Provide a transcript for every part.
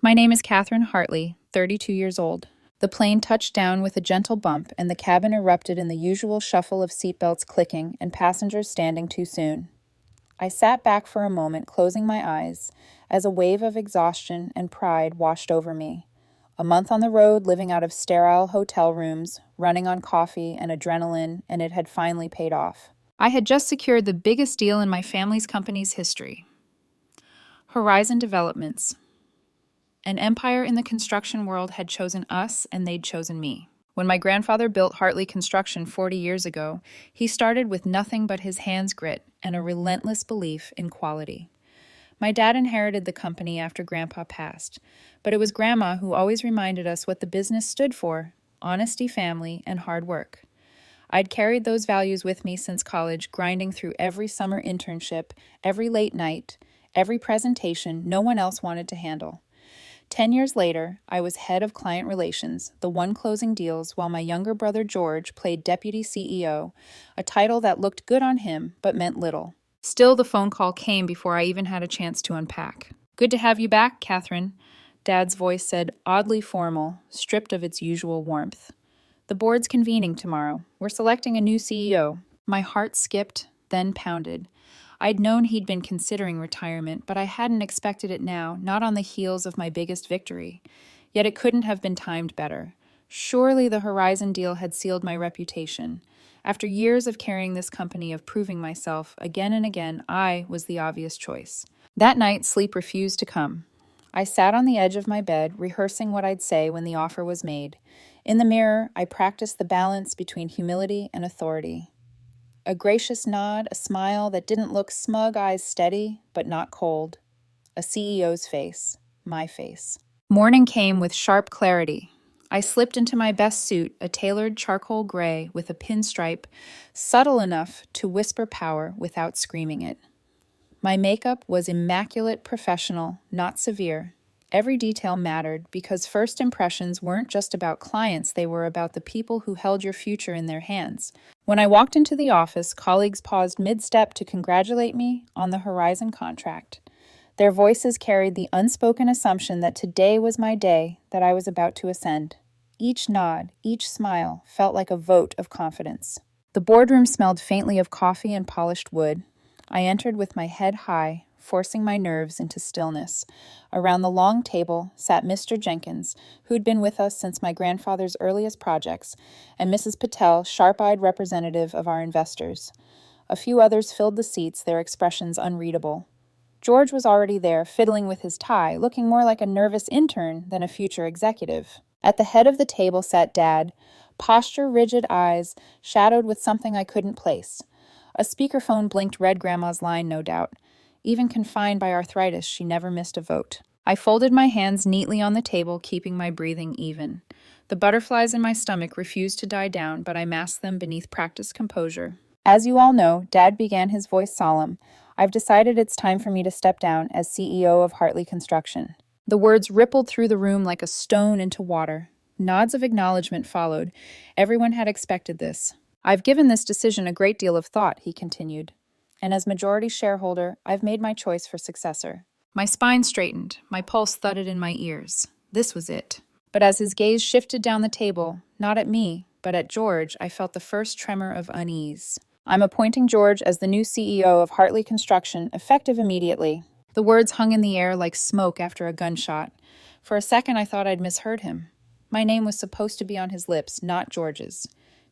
My name is Katherine Hartley, 32 years old. The plane touched down with a gentle bump, and the cabin erupted in the usual shuffle of seatbelts clicking and passengers standing too soon. I sat back for a moment, closing my eyes, as a wave of exhaustion and pride washed over me. A month on the road, living out of sterile hotel rooms, running on coffee and adrenaline, and it had finally paid off. I had just secured the biggest deal in my family's company's history. Horizon Developments. An empire in the construction world had chosen us, and they'd chosen me. When my grandfather built Hartley Construction 40 years ago, he started with nothing but his hands' grit and a relentless belief in quality. My dad inherited the company after Grandpa passed, but it was Grandma who always reminded us what the business stood for: honesty, family, and hard work. I'd carried those values with me since college, grinding through every summer internship, every late night, every presentation no one else wanted to handle. 10 years later, I was head of client relations, the one closing deals, while my younger brother George played deputy CEO, a title that looked good on him but meant little. Still, the phone call came before I even had a chance to unpack. "Good to have you back, Katherine," Dad's voice said, oddly formal, stripped of its usual warmth. "The board's convening tomorrow. We're selecting a new CEO." My heart skipped, then pounded. I'd known he'd been considering retirement, but I hadn't expected it now, not on the heels of my biggest victory. Yet it couldn't have been timed better. Surely the Horizon deal had sealed my reputation. After years of carrying this company, of proving myself, again and again, I was the obvious choice. That night, sleep refused to come. I sat on the edge of my bed, rehearsing what I'd say when the offer was made. In the mirror, I practiced the balance between humility and authority. A gracious nod, a smile that didn't look smug, eyes steady, but not cold. A CEO's face, my face. Morning came with sharp clarity. I slipped into my best suit, a tailored charcoal gray with a pinstripe, subtle enough to whisper power without screaming it. My makeup was immaculate, professional, not severe. Every detail mattered because first impressions weren't just about clients, they were about the people who held your future in their hands. When I walked into the office, colleagues paused mid-step to congratulate me on the Horizon contract. Their voices carried the unspoken assumption that today was my day, that I was about to ascend. Each nod, each smile felt like a vote of confidence. The boardroom smelled faintly of coffee and polished wood. I entered with my head high, forcing my nerves into stillness. Around the long table sat Mr. Jenkins, who'd been with us since my grandfather's earliest projects, and Mrs. Patel, sharp-eyed representative of our investors. A few others filled the seats, their expressions unreadable. George was already there, fiddling with his tie, looking more like a nervous intern than a future executive. At the head of the table sat Dad, posture, rigid eyes, shadowed with something I couldn't place. A speakerphone blinked Red Grandma's line, no doubt. Even confined by arthritis, she never missed a vote. I folded my hands neatly on the table, keeping my breathing even. The butterflies in my stomach refused to die down, but I masked them beneath practiced composure. "As you all know," Dad began, his voice solemn, "I've decided it's time for me to step down as CEO of Hartley Construction." The words rippled through the room like a stone into water. Nods of acknowledgement followed. Everyone had expected this. "I've given this decision a great deal of thought," he continued. "And as majority shareholder, I've made my choice for successor." My spine straightened, my pulse thudded in my ears. This was it. But as his gaze shifted down the table, not at me, but at George, I felt the first tremor of unease. "I'm appointing George as the new CEO of Hartley Construction, effective immediately." The words hung in the air like smoke after a gunshot. For a second, I thought I'd misheard him. My name was supposed to be on his lips, not George's.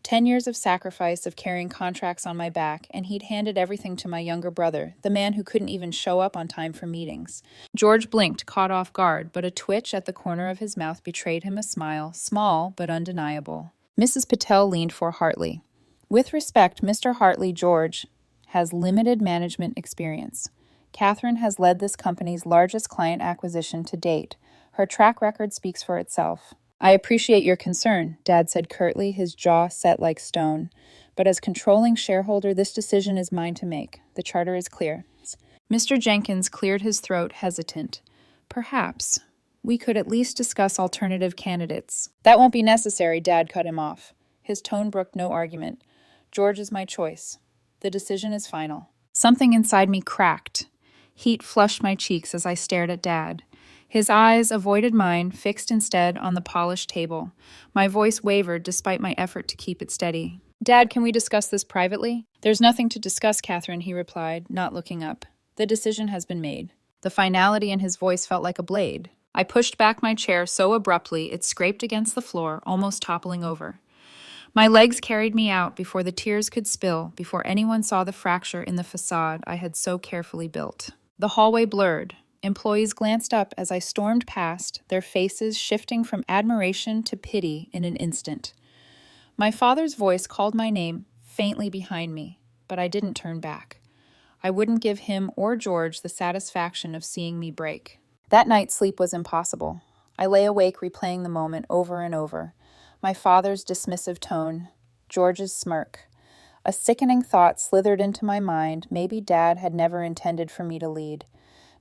10 years of sacrifice, of carrying contracts on my back, and he'd handed everything to my younger brother, the man who couldn't even show up on time for meetings. George blinked, caught off guard, but a twitch at the corner of his mouth betrayed him a smile, small but undeniable. Mrs. Patel leaned for Hartley. "With respect, Mr. Hartley, George has limited management experience. Katherine has led this company's largest client acquisition to date. Her track record speaks for itself." "I appreciate your concern," Dad said curtly, his jaw set like stone. "But as controlling shareholder, this decision is mine to make. The charter is clear." Mr. Jenkins cleared his throat, hesitant. "Perhaps we could at least discuss alternative candidates." "That won't be necessary," Dad cut him off. His tone brooked no argument. "George is my choice. The decision is final." Something inside me cracked. Heat flushed my cheeks as I stared at Dad. His eyes avoided mine, fixed instead on the polished table. My voice wavered despite my effort to keep it steady. "Dad, can we discuss this privately?" "There's nothing to discuss, Catherine," he replied, not looking up. "The decision has been made." The finality in his voice felt like a blade. I pushed back my chair so abruptly it scraped against the floor, almost toppling over. My legs carried me out before the tears could spill, before anyone saw the fracture in the facade I had so carefully built. The hallway blurred. Employees glanced up as I stormed past, their faces shifting from admiration to pity in an instant. My father's voice called my name faintly behind me, but I didn't turn back. I wouldn't give him or George the satisfaction of seeing me break. That night, sleep was impossible. I lay awake replaying the moment over and over. My father's dismissive tone, George's smirk. A sickening thought slithered into my mind. Maybe Dad had never intended for me to lead.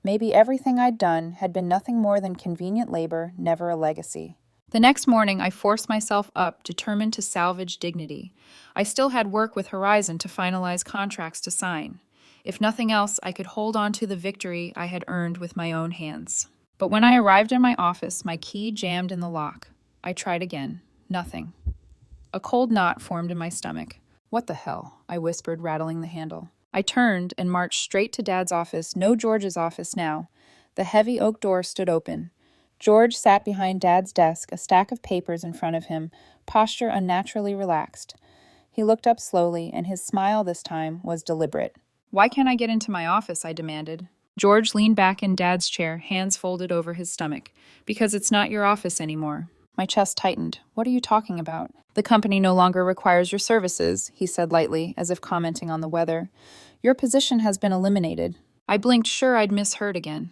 Maybe everything I'd done had been nothing more than convenient labor, never a legacy. The next morning, I forced myself up, determined to salvage dignity. I still had work with Horizon to finalize contracts to sign. If nothing else, I could hold on to the victory I had earned with my own hands. But when I arrived in my office, my key jammed in the lock. I tried again. Nothing. A cold knot formed in my stomach. "What the hell?" I whispered, rattling the handle. I turned and marched straight to Dad's office, no George's office now. The heavy oak door stood open. George sat behind Dad's desk, a stack of papers in front of him, posture unnaturally relaxed. He looked up slowly, and his smile this time was deliberate. "Why can't I get into my office?" I demanded. George leaned back in Dad's chair, hands folded over his stomach. "Because it's not your office anymore." My chest tightened. "What are you talking about?" "The company no longer requires your services," he said lightly, as if commenting on the weather. "Your position has been eliminated." I blinked, sure I'd misheard again.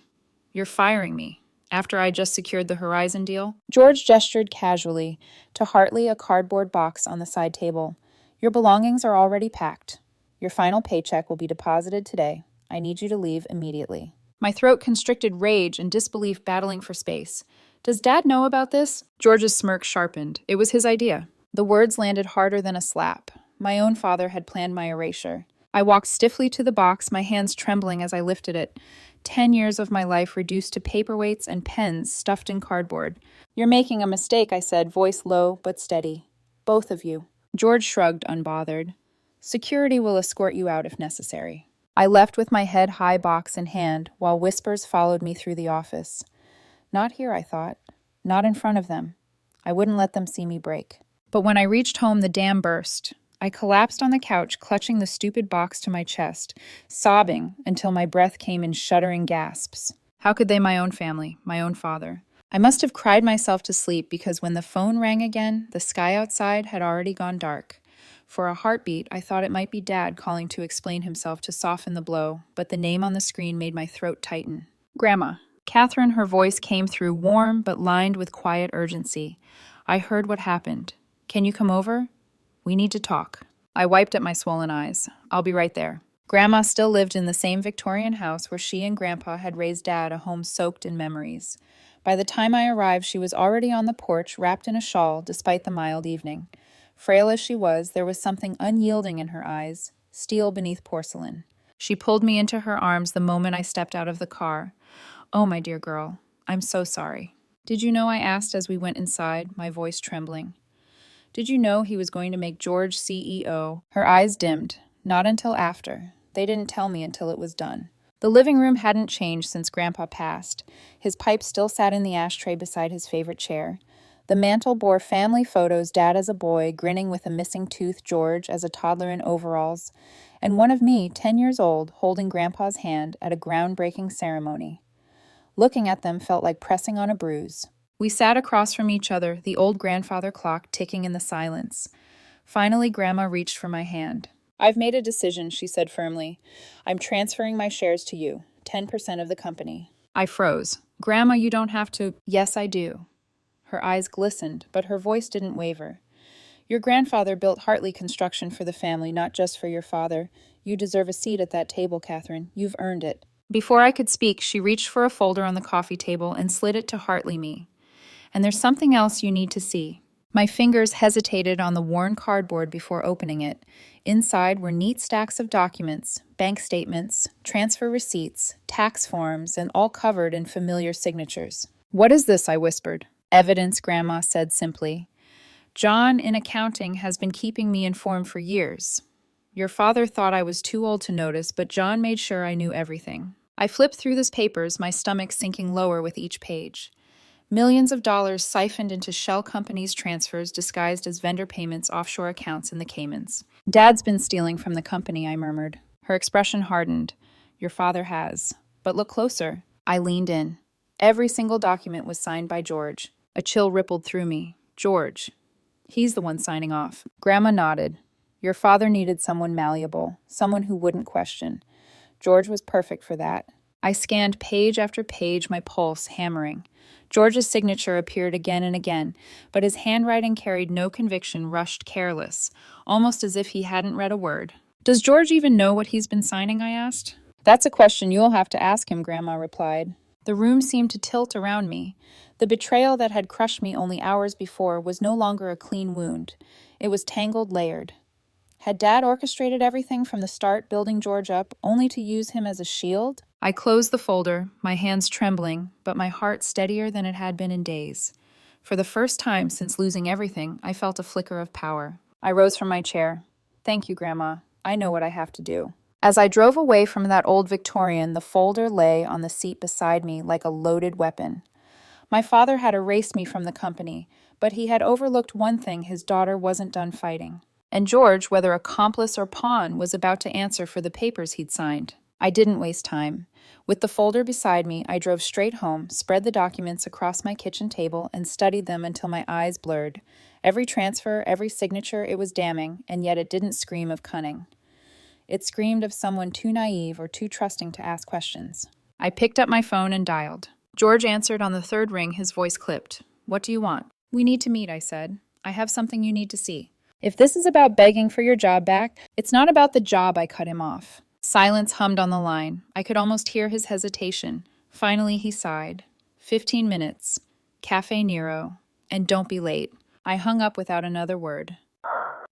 "You're firing me? After I just secured the Horizon deal?" George gestured casually to Hartley, a cardboard box on the side table. "Your belongings are already packed. Your final paycheck will be deposited today. I need you to leave immediately." My throat constricted, rage and disbelief battling for space. "Does Dad know about this?" George's smirk sharpened. It was his idea. The words landed harder than a slap. My own father had planned my erasure. I walked stiffly to the box, my hands trembling as I lifted it. 10 years of my life reduced to paperweights and pens stuffed in cardboard. "You're making a mistake," I said, voice low but steady. "Both of you." George shrugged, unbothered. "Security will escort you out if necessary." I left with my head high, box in hand, while whispers followed me through the office. Not here, I thought. Not in front of them. I wouldn't let them see me break. But when I reached home, the dam burst. I collapsed on the couch, clutching the stupid box to my chest, sobbing until my breath came in shuddering gasps. How could they, my own family, my own father? I must have cried myself to sleep because when the phone rang again, the sky outside had already gone dark. For a heartbeat, I thought it might be Dad calling to explain himself to soften the blow, but the name on the screen made my throat tighten. "Grandma." Catherine, her voice came through warm but lined with quiet urgency. "I heard what happened. Can you come over? We need to talk." I wiped at my swollen eyes. "I'll be right there." Grandma still lived in the same Victorian house where she and Grandpa had raised Dad, a home soaked in memories. By the time I arrived, she was already on the porch, wrapped in a shawl, despite the mild evening. Frail as she was, there was something unyielding in her eyes, steel beneath porcelain. She pulled me into her arms the moment I stepped out of the car. "Oh, my dear girl, I'm so sorry." "Did you know?" I asked as we went inside, my voice trembling. "Did you know he was going to make George CEO?" Her eyes dimmed. "Not until after. They didn't tell me until it was done." The living room hadn't changed since Grandpa passed. His pipe still sat in the ashtray beside his favorite chair. The mantel bore family photos, Dad as a boy, grinning with a missing tooth, George as a toddler in overalls, and one of me, 10 years old, holding Grandpa's hand at a groundbreaking ceremony. Looking at them felt like pressing on a bruise. We sat across from each other, the old grandfather clock ticking in the silence. Finally, Grandma reached for my hand. "I've made a decision," she said firmly. "I'm transferring my shares to you, 10% of the company." I froze. "Grandma, you don't have to." "Yes, I do." Her eyes glistened, but her voice didn't waver. "Your grandfather built Hartley Construction for the family, not just for your father. You deserve a seat at that table, Catherine. You've earned it." Before I could speak, she reached for a folder on the coffee table and slid it to Hartley me. "And there's something else you need to see." My fingers hesitated on the worn cardboard before opening it. Inside were neat stacks of documents, bank statements, transfer receipts, tax forms, and all covered in familiar signatures. "What is this?" I whispered. "Evidence," Grandma said simply. "John, in accounting, has been keeping me informed for years. Your father thought I was too old to notice, but John made sure I knew everything." I flipped through the papers, my stomach sinking lower with each page. Millions of dollars siphoned into shell companies' transfers disguised as vendor payments offshore accounts in the Caymans. "Dad's been stealing from the company," I murmured. Her expression hardened. "Your father has. But look closer." I leaned in. Every single document was signed by George. A chill rippled through me. George. He's the one signing off. Grandma nodded. "Your father needed someone malleable, someone who wouldn't question. George was perfect for that." I scanned page after page, my pulse hammering. George's signature appeared again and again, but his handwriting carried no conviction, rushed careless, almost as if he hadn't read a word. "Does George even know what he's been signing?" I asked. "That's a question you'll have to ask him," Grandma replied. The room seemed to tilt around me. The betrayal that had crushed me only hours before was no longer a clean wound. It was tangled, layered. Had Dad orchestrated everything from the start, building George up, only to use him as a shield? I closed the folder, my hands trembling, but my heart steadier than it had been in days. For the first time since losing everything, I felt a flicker of power. I rose from my chair. "Thank you, Grandma. I know what I have to do." As I drove away from that old Victorian, the folder lay on the seat beside me like a loaded weapon. My father had erased me from the company, but he had overlooked one thing: his daughter wasn't done fighting. And George, whether accomplice or pawn, was about to answer for the papers he'd signed. I didn't waste time. With the folder beside me, I drove straight home, spread the documents across my kitchen table, and studied them until my eyes blurred. Every transfer, every signature, it was damning, and yet it didn't scream of cunning. It screamed of someone too naive or too trusting to ask questions. I picked up my phone and dialed. George answered on the third ring, his voice clipped. "What do you want?" "We need to meet," I said. "I have something you need to see." "If this is about begging for your job back, it's not about the job," I cut him off. Silence hummed on the line. I could almost hear his hesitation. Finally, he sighed. 15 minutes. Cafe Nero. And don't be late. I hung up without another word.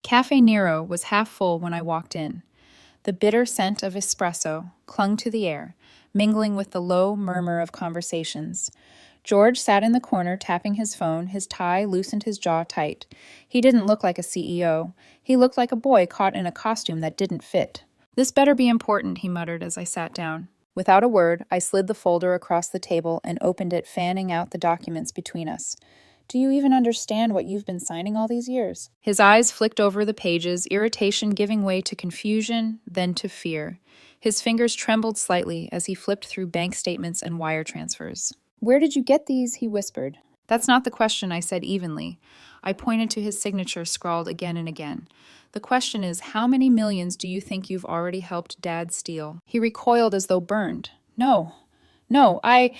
Cafe Nero was half full when I walked in. The bitter scent of espresso clung to the air, mingling with the low murmur of conversations. George sat in the corner tapping his phone, his tie loosened his jaw tight. He didn't look like a CEO. He looked like a boy caught in a costume that didn't fit. "This better be important," he muttered as I sat down. Without a word, I slid the folder across the table and opened it, fanning out the documents between us. "Do you even understand what you've been signing all these years?" His eyes flicked over the pages, irritation giving way to confusion, then to fear. His fingers trembled slightly as he flipped through bank statements and wire transfers. "Where did you get these?" he whispered. "That's not the question," I said evenly. I pointed to his signature scrawled again and again. "The question is, how many millions do you think you've already helped Dad steal?" He recoiled as though burned. No, I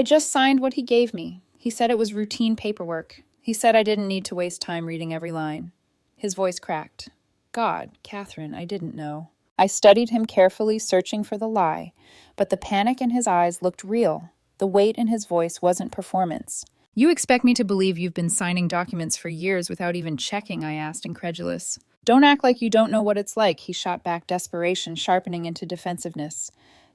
just signed what he gave me. He said it was routine paperwork. He said I didn't need to waste time reading every line." His voice cracked. "God, Katherine, I didn't know." I studied him carefully, searching for the lie, but the panic in his eyes looked real. The weight in his voice wasn't performance. "You expect me to believe you've been signing documents for years without even checking?" I asked, incredulous. "Don't act like you don't know what it's like," he shot back, desperation sharpening into defensiveness.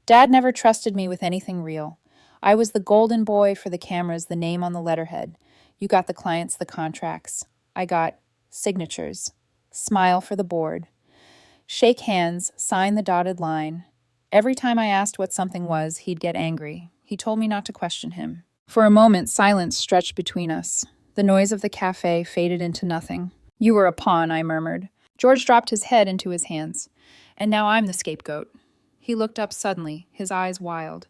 "Dad never trusted me with anything real. I was the golden boy for the cameras, the name on the letterhead. You got the clients, the contracts. I got signatures. Smile for the board. Shake hands, sign the dotted line. Every time I asked what something was, he'd get angry. He told me not to question him." For a moment, silence stretched between us. The noise of the cafe faded into nothing. "You were a pawn," I murmured. George dropped his head into his hands. "And now I'm the scapegoat." He looked up suddenly, his eyes wild.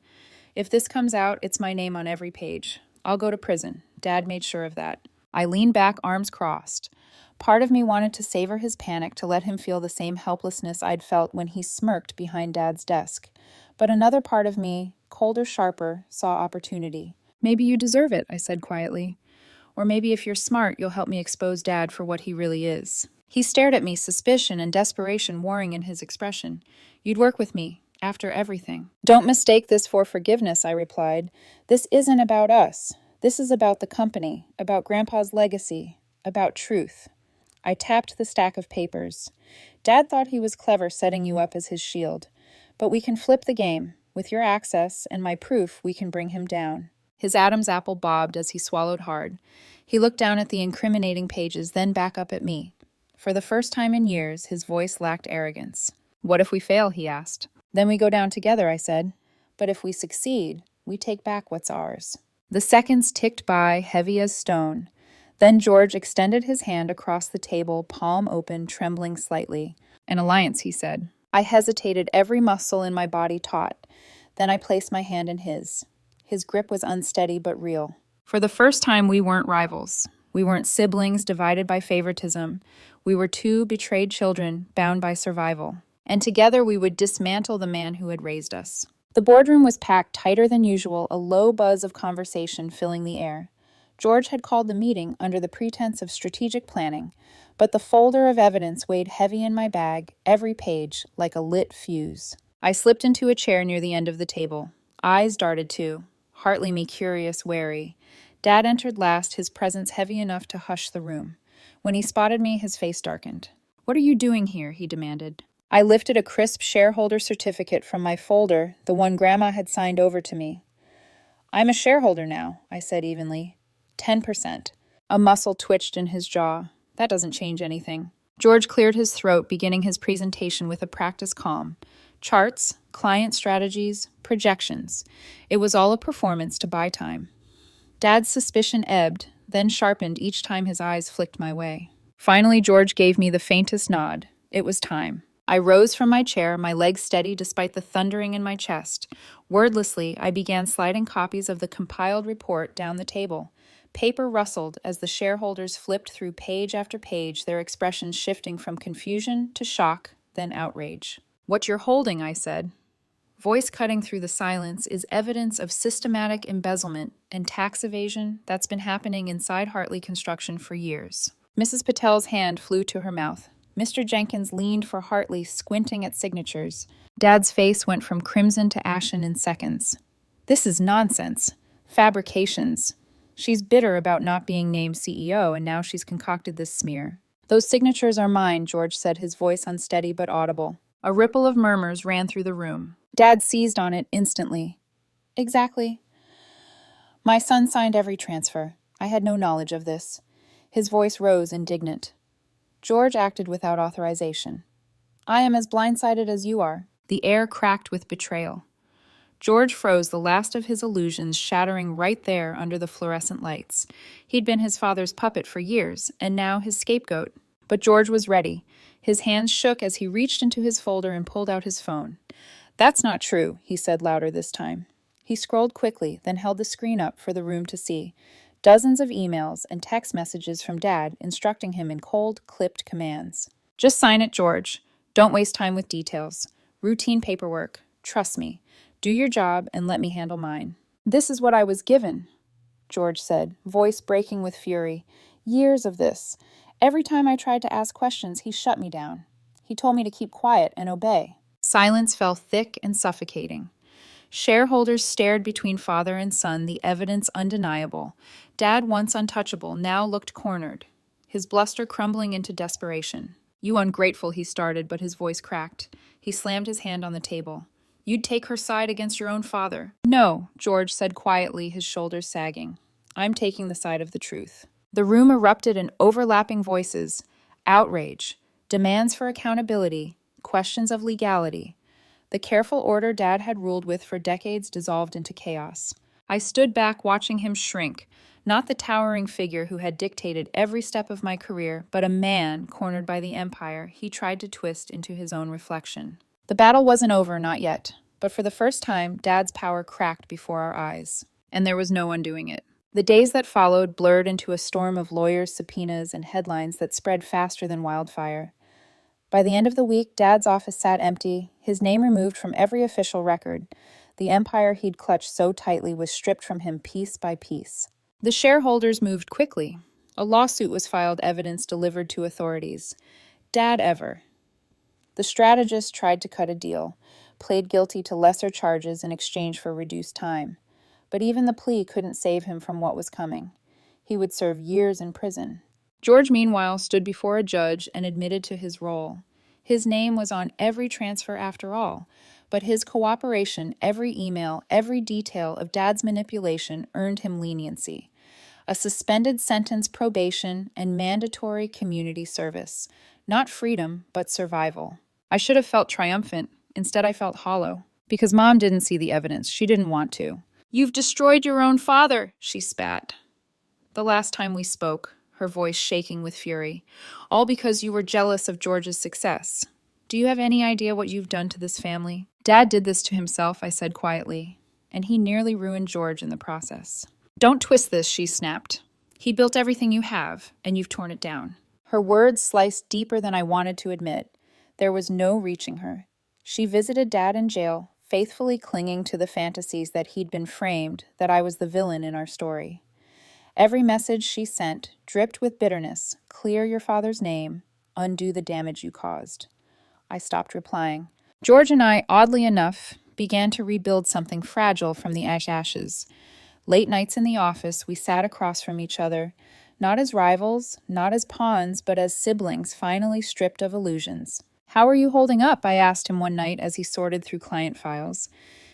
"If this comes out, it's my name on every page. I'll go to prison. Dad made sure of that." I leaned back, arms crossed. Part of me wanted to savor his panic, to let him feel the same helplessness I'd felt when he smirked behind Dad's desk. But another part of me, colder, sharper, saw opportunity. "Maybe you deserve it," I said quietly. "Or maybe if you're smart, you'll help me expose Dad for what he really is." He stared at me, suspicion and desperation warring in his expression. "You'd work with me, after everything." "Don't mistake this for forgiveness," I replied. "This isn't about us. This is about the company, about Grandpa's legacy. About truth. I tapped the stack of papers. Dad thought he was clever setting you up as his shield. But we can flip the game. With your access and my proof, we can bring him down. His Adam's apple bobbed as he swallowed hard. He looked down at the incriminating pages, then back up at me. For the first time in years, his voice lacked arrogance. What if we fail? He asked. Then we go down together, I said. But if we succeed, we take back what's ours. The seconds ticked by, heavy as stone. Then George extended his hand across the table, palm open, trembling slightly. An alliance, he said. I hesitated, every muscle in my body taut. Then I placed my hand in his. His grip was unsteady but real. For the first time, we weren't rivals. We weren't siblings divided by favoritism. We were two betrayed children bound by survival. And together we would dismantle the man who had raised us. The boardroom was packed tighter than usual, a low buzz of conversation filling the air. George had called the meeting under the pretense of strategic planning, but the folder of evidence weighed heavy in my bag, every page like a lit fuse. I slipped into a chair near the end of the table. Eyes darted too. Hartley me curious, wary. Dad entered last, his presence heavy enough to hush the room. When he spotted me, his face darkened. What are you doing here? He demanded. I lifted a crisp shareholder certificate from my folder, the one Grandma had signed over to me. I'm a shareholder now, I said evenly. 10%. A muscle twitched in his jaw. That doesn't change anything. George cleared his throat, beginning his presentation with a practiced calm. Charts, client strategies, projections. It was all a performance to buy time. Dad's suspicion ebbed, then sharpened each time his eyes flicked my way. Finally, George gave me the faintest nod. It was time. I rose from my chair, my legs steady despite the thundering in my chest. Wordlessly, I began sliding copies of the compiled report down the table. Paper rustled as the shareholders flipped through page after page, their expressions shifting from confusion to shock, then outrage. What you're holding, I said, voice cutting through the silence, is evidence of systematic embezzlement and tax evasion that's been happening inside Hartley Construction for years. Mrs. Patel's hand flew to her mouth. Mr. Jenkins leaned for Hartley, squinting at signatures. Dad's face went from crimson to ashen in seconds. This is nonsense. Fabrications. She's bitter about not being named CEO, and now she's concocted this smear. Those signatures are mine, George said, his voice unsteady but audible. A ripple of murmurs ran through the room. Dad seized on it instantly. Exactly. My son signed every transfer. I had no knowledge of this. His voice rose, indignant. George acted without authorization. I am as blindsided as you are. The air cracked with betrayal. George froze, the last of his illusions shattering right there under the fluorescent lights. He'd been his father's puppet for years, and now his scapegoat. But George was ready. His hands shook as he reached into his folder and pulled out his phone. That's not true, he said louder this time. He scrolled quickly, then held the screen up for the room to see. Dozens of emails and text messages from Dad instructing him in cold, clipped commands. Just sign it, George. Don't waste time with details. Routine paperwork. Trust me. Do your job and let me handle mine. This is what I was given, George said, voice breaking with fury. Years of this. Every time I tried to ask questions, he shut me down. He told me to keep quiet and obey. Silence fell thick and suffocating. Shareholders stared between father and son, the evidence undeniable. Dad, once untouchable, now looked cornered, his bluster crumbling into desperation. You ungrateful, he started, but his voice cracked. He slammed his hand on the table. You'd take her side against your own father. No, George said quietly, his shoulders sagging. I'm taking the side of the truth. The room erupted in overlapping voices, outrage, demands for accountability, questions of legality. The careful order Dad had ruled with for decades dissolved into chaos. I stood back watching him shrink, not the towering figure who had dictated every step of my career, but a man cornered by the empire he tried to twist into his own reflection. The battle wasn't over, not yet, but for the first time, Dad's power cracked before our eyes, and there was no undoing it. The days that followed blurred into a storm of lawyers' subpoenas and headlines that spread faster than wildfire. By the end of the week, Dad's office sat empty, his name removed from every official record. The empire he'd clutched so tightly was stripped from him piece by piece. The shareholders moved quickly. A lawsuit was filed, evidence delivered to authorities. Dad ever. The strategist tried to cut a deal, plead guilty to lesser charges in exchange for reduced time. But even the plea couldn't save him from what was coming. He would serve years in prison. George, meanwhile, stood before a judge and admitted to his role. His name was on every transfer after all, but his cooperation, every email, every detail of Dad's manipulation earned him leniency. A suspended sentence, probation, and mandatory community service. Not freedom, but survival. I should have felt triumphant. Instead, I felt hollow. Because Mom didn't see the evidence. She didn't want to. "You've destroyed your own father," she spat. The last time we spoke, her voice shaking with fury. "All because you were jealous of George's success. Do you have any idea what you've done to this family?" "Dad did this to himself," I said quietly, "and he nearly ruined George in the process." "Don't twist this," she snapped. "He built everything you have, and you've torn it down." Her words sliced deeper than I wanted to admit. There was no reaching her. She visited Dad in jail, faithfully clinging to the fantasies that he'd been framed, that I was the villain in our story. Every message she sent dripped with bitterness. "Clear your father's name. Undo the damage you caused." I stopped replying. George and I, oddly enough, began to rebuild something fragile from the ashes. Late nights in the office, we sat across from each other, not as rivals, not as pawns, but as siblings finally stripped of illusions. "How are you holding up?" I asked him one night as he sorted through client files.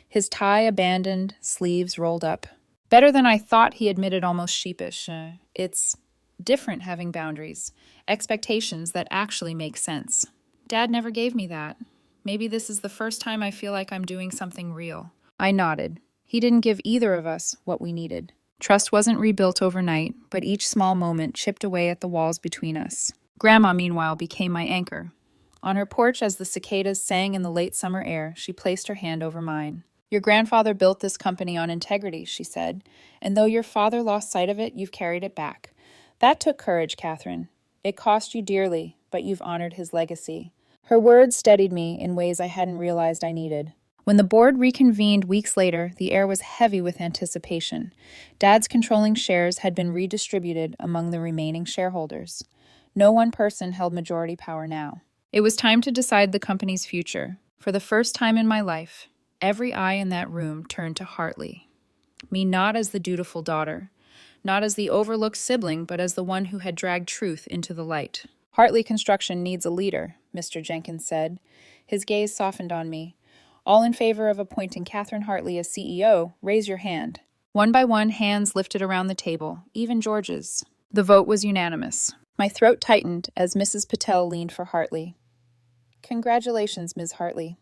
His tie abandoned, sleeves rolled up. "Better than I thought," he admitted, almost sheepish. It's different having boundaries, expectations that actually make sense. Dad never gave me that. Maybe this is the first time I feel like I'm doing something real." I nodded. He didn't give either of us what we needed. Trust wasn't rebuilt overnight, but each small moment chipped away at the walls between us. Grandma, meanwhile, became my anchor. On her porch, as the cicadas sang in the late summer air, she placed her hand over mine. "Your grandfather built this company on integrity," she said, "and though your father lost sight of it, you've carried it back. That took courage, Katherine. It cost you dearly, but you've honored his legacy." Her words steadied me in ways I hadn't realized I needed. When the board reconvened weeks later, the air was heavy with anticipation. Dad's controlling shares had been redistributed among the remaining shareholders. No one person held majority power now. It was time to decide the company's future. For the first time in my life, every eye in that room turned to Hartley. Me not as the dutiful daughter, not as the overlooked sibling, but as the one who had dragged truth into the light. "Hartley Construction needs a leader," Mr. Jenkins said. His gaze softened on me. "All in favor of appointing Katherine Hartley as CEO, raise your hand." One by one, hands lifted around the table, even George's. The vote was unanimous. My throat tightened as Mrs. Patel leaned for Hartley. "Congratulations, Ms. Hartley.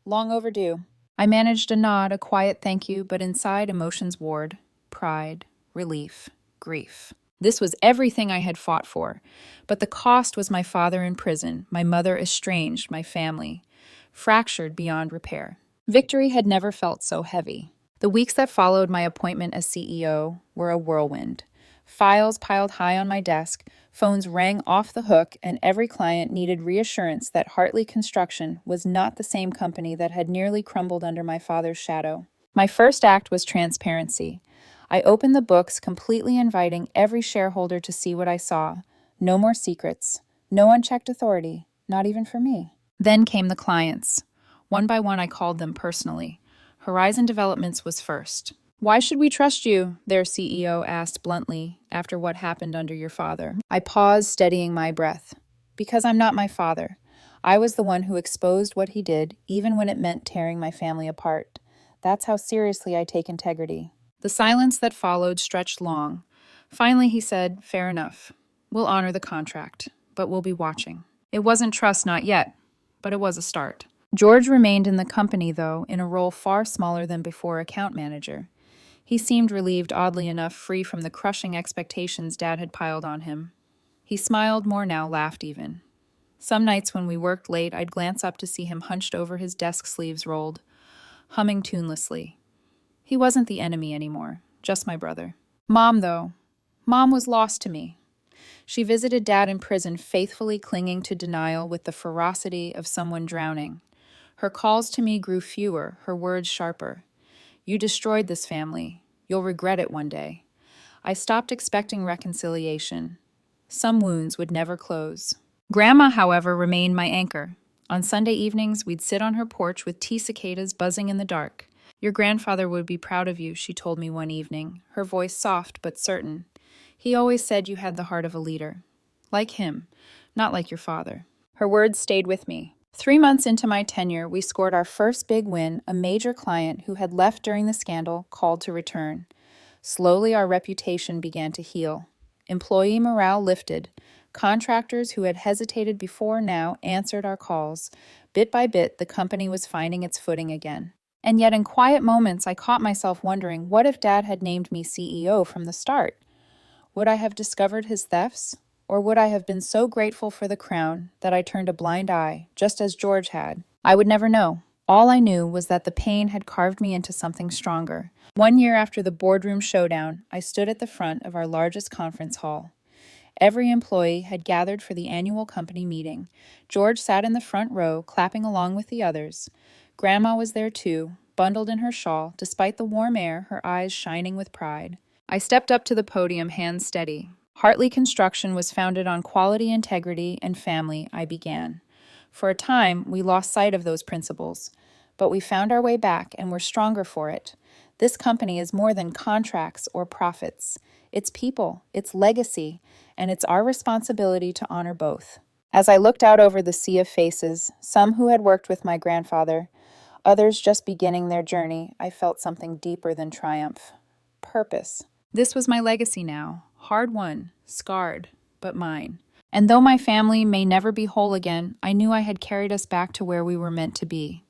Long overdue." I managed a nod, a quiet thank you, but inside emotions warred. Pride, relief, grief. This was everything I had fought for. But the cost was my father in prison, my mother estranged, my family fractured beyond repair. Victory had never felt so heavy. The weeks that followed my appointment as CEO were a whirlwind. Files piled high on my desk, phones rang off the hook, and every client needed reassurance that Hartley Construction was not the same company that had nearly crumbled under my father's shadow. My first act was transparency. I opened the books, completely inviting every shareholder to see what I saw. No more secrets, no unchecked authority, not even for me. Then came the clients. One by one, I called them personally. Horizon Developments was first. "Why should we trust you?" their CEO asked bluntly, "after what happened under your father." I paused, steadying my breath. "Because I'm not my father. I was the one who exposed what he did, even when it meant tearing my family apart. That's how seriously I take integrity." The silence that followed stretched long. Finally, he said, "Fair enough. We'll honor the contract, but we'll be watching." It wasn't trust, not yet, but it was a start. George remained in the company, though, in a role far smaller than before, account manager. He seemed relieved, oddly enough, free from the crushing expectations Dad had piled on him. He smiled more now, laughed even. Some nights when we worked late, I'd glance up to see him hunched over his desk, sleeves rolled, humming tunelessly. He wasn't the enemy anymore, just my brother. Mom, though. Mom was lost to me. She visited Dad in prison, faithfully clinging to denial with the ferocity of someone drowning. Her calls to me grew fewer, her words sharper. "You destroyed this family. You'll regret it one day." I stopped expecting reconciliation. Some wounds would never close. Grandma, however, remained my anchor. On Sunday evenings, we'd sit on her porch with tea cicadas buzzing in the dark. "Your grandfather would be proud of you," she told me one evening, her voice soft but certain. "He always said you had the heart of a leader." Like him, not like your father." Her words stayed with me. 3 months into my tenure, we scored our first big win. A major client who had left during the scandal called to return. Slowly, our reputation began to heal. Employee morale lifted. Contractors who had hesitated before now answered our calls. Bit by bit, the company was finding its footing again. And yet, in quiet moments, I caught myself wondering, what if Dad had named me CEO from the start? Would I have discovered his thefts? Or would I have been so grateful for the crown that I turned a blind eye, just as George had? I would never know. All I knew was that the pain had carved me into something stronger. 1 year after the Boardroom showdown, I stood at the front of our largest conference hall. Every employee had gathered for the annual company meeting. George sat in the front row, clapping along with the others. Grandma was there too, bundled in her shawl, despite the warm air, her eyes shining with pride. I stepped up to the podium, hands steady. Hartley Construction was founded on quality, integrity, and family, I began. For a time, we lost sight of those principles, but we found our way back and were stronger for it. This company is more than contracts or profits. It's people, it's legacy, and it's our responsibility to honor both. As I looked out over the sea of faces, some who had worked with my grandfather, others just beginning their journey, I felt something deeper than triumph. Purpose. This was my legacy now, hard-won, scarred, but mine. And though my family may never be whole again, I knew I had carried us back to where we were meant to be.